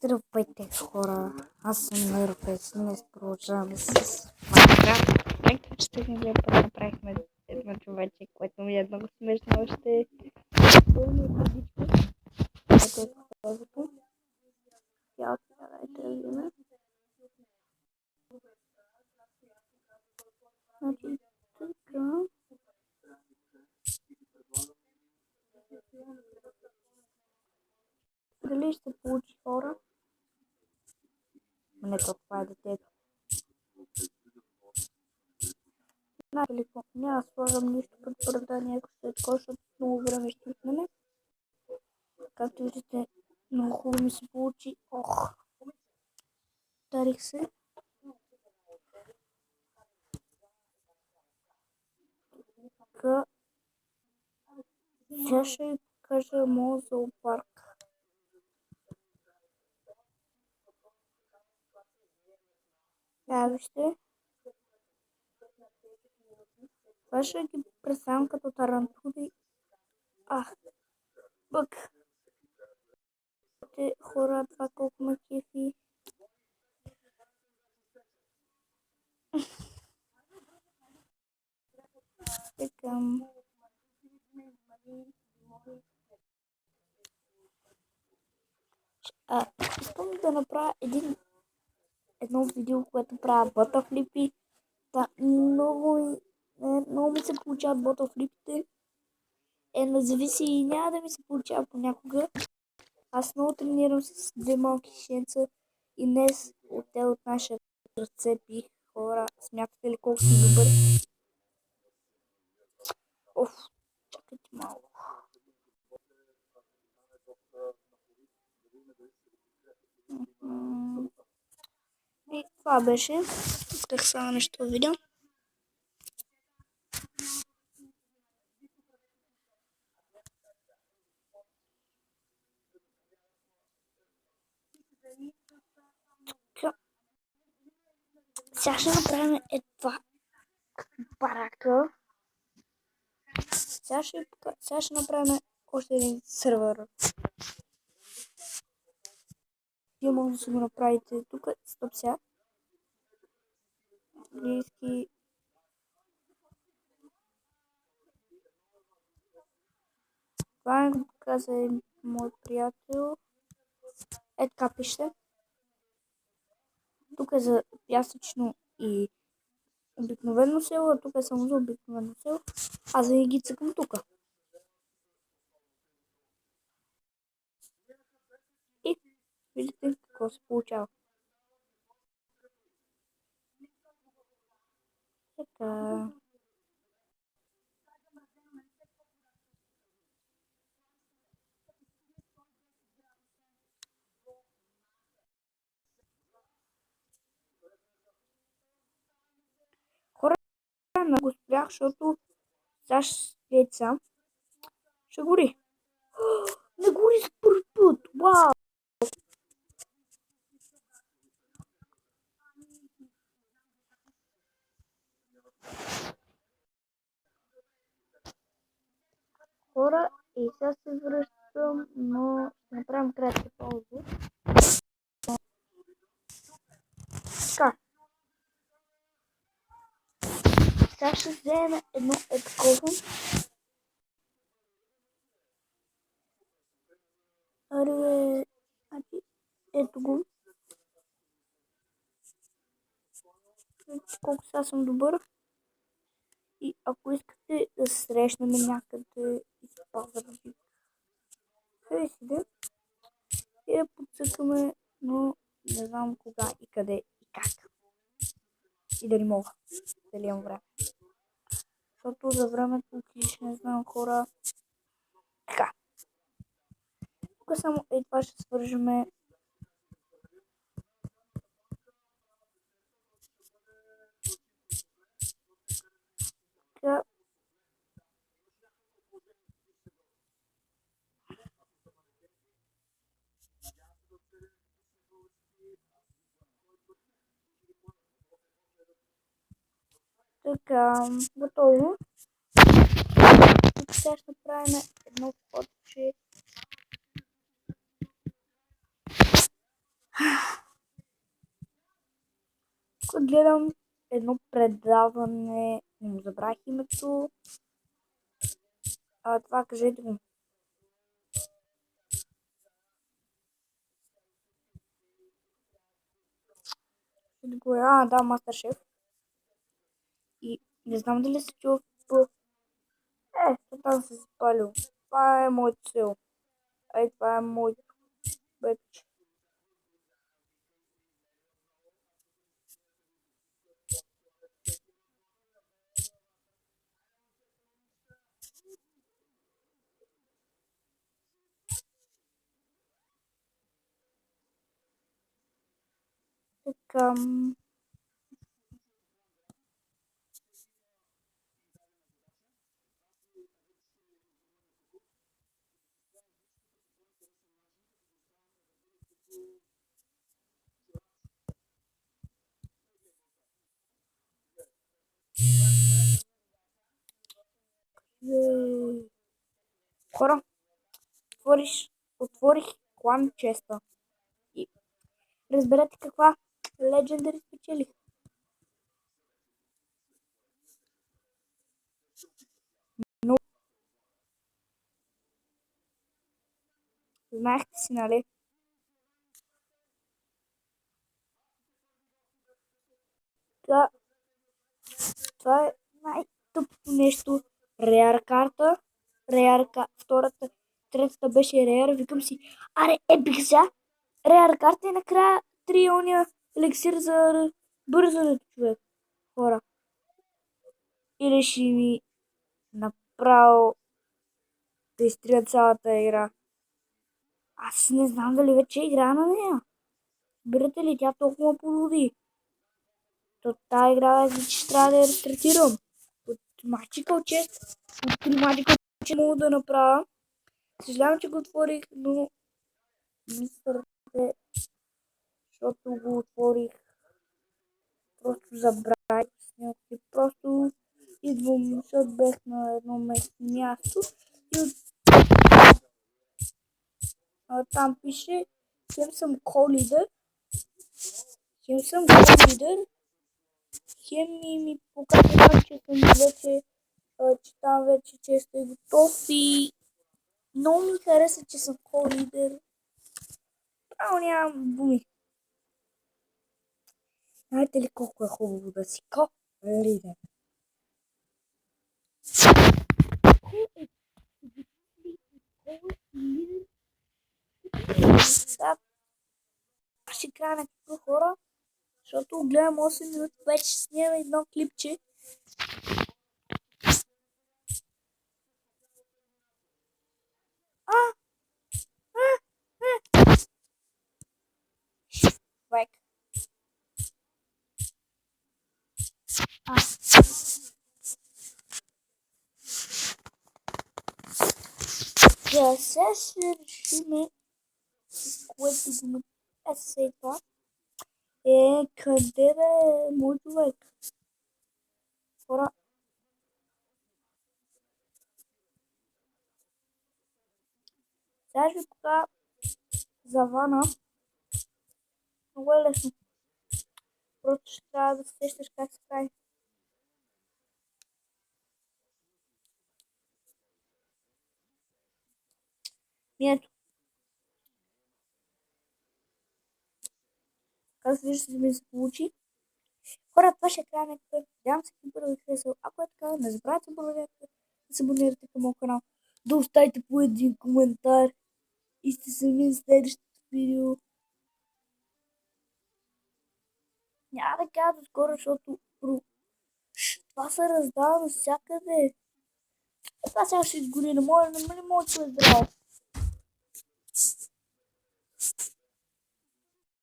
Здравейте, хора! Аз съм Нървес. Днес продължаваме с Майнкрафт. Както че сте ми направихме едно човече, което ми е много смешно още. Пълно водичка. Ето е първото. Тя дайте да видим. Значи, така. Дали ще се получи, хора? Не, това е детето. Няма да слагам нищо пред предание, ако ще е такова, защото много време ще отнеме. Както виждате, много хубаво ми се получи. Ох! Дарих се. Така. Сега ще ви покажа моят зоопарк. Вижте. Това ще ги представям като тарантули. Бък. Хора, това колко ме кефи. Така. Искам да направя едно видео, което правя бътъфлипи. Много ми се получават бътъфлипите. Не зависи и няма да ми се получава понякога. Аз много тренирам с две малки шенца и днес от нашия ръце пих. Хора, смятате ли колко съм добър? Чакайте малко. И това беше. Исках само нещо да видя. Сега ще направим това барака. Сега ще направим още един сървър. Вие може да си го направите тук. Стоп сега. Английски. Това каза мой приятел. Така пише. Тук е за пясъчно и обикновено село, а тук е само за обикновено село. Аз да ги цъкам тук. И видите какво се получава. Така. Хора, много спрях, защото сега деца ще гори. Не гори за първи път. Вау! Хора, и сега се връщам, но ще направим кратка пауза. Така. Сега ще вземем едно такова. Ето го. Колко сега съм добър. И ако искате да се срещнем някъде из Пазарджик, хайде и я подсъкаме, но не знам кога и къде и как. И дали мога. Дали имам време. Защото за времето не знам, хора. Така. Тук само това ще свържеме. Така. Така, готово. Тук сега ще направим едно входче. да гледам едно предаване, не му забравих името. Това кажете го. Да, Мастер-шеф. И не знам дали се чува по... там се запалил. Това е моето село. Това е моето вече. Така... Хора, отворих клан честа и разберете каква Legendary спечелих. Но знаехте си, нали? Това е най-тъпото нещо. Реар карта. Втората, третата беше Реар. Викам си, аре, епик сега. Реар карта и накрая триония еликсир за бързането, човек. Хора. И реши ми направо да изтрия цялата игра. Аз не знам дали вече игра на нея. Бирате ли, тя толкова полуди. То тази игра е, че трябва да я рестартирам. От Magical Chest. От 3 Magical Chest мога да направя. Съжалявам, че го отворих, но мисля, защото го отворих. Просто забравих. Просто идвам, защото бех на едно място. И там пише, хем съм колидер, хем ми показва, че съм вече, че там вече често е готов и много ми хареса, че съм колидер. Право нямам думи. Знаете ли колко е хубаво да си колидер? Сега ще края на какви хора, защото гледам 8 минути, вече снимам едно клипче. Човек. Да се решиме, което го ме сега това. Къде бе, мой човек? Хора. Сега ще ви покажа завана. Много е лесно. Просто ще трябва да сещаш как се прави. Ето. Как се вижда, да ми се получи. Хора, това ще е края на епизода. Надявам се, че първо ви харесал. Ако е така, не забравяйте да се абонирате към моят канал. Да оставите по един коментар. И сте сами в следващото видео. Няма да кажа до скоро, защото това се раздава навсякъде. Това сега ще изгори. Не може да намали моето е здраво.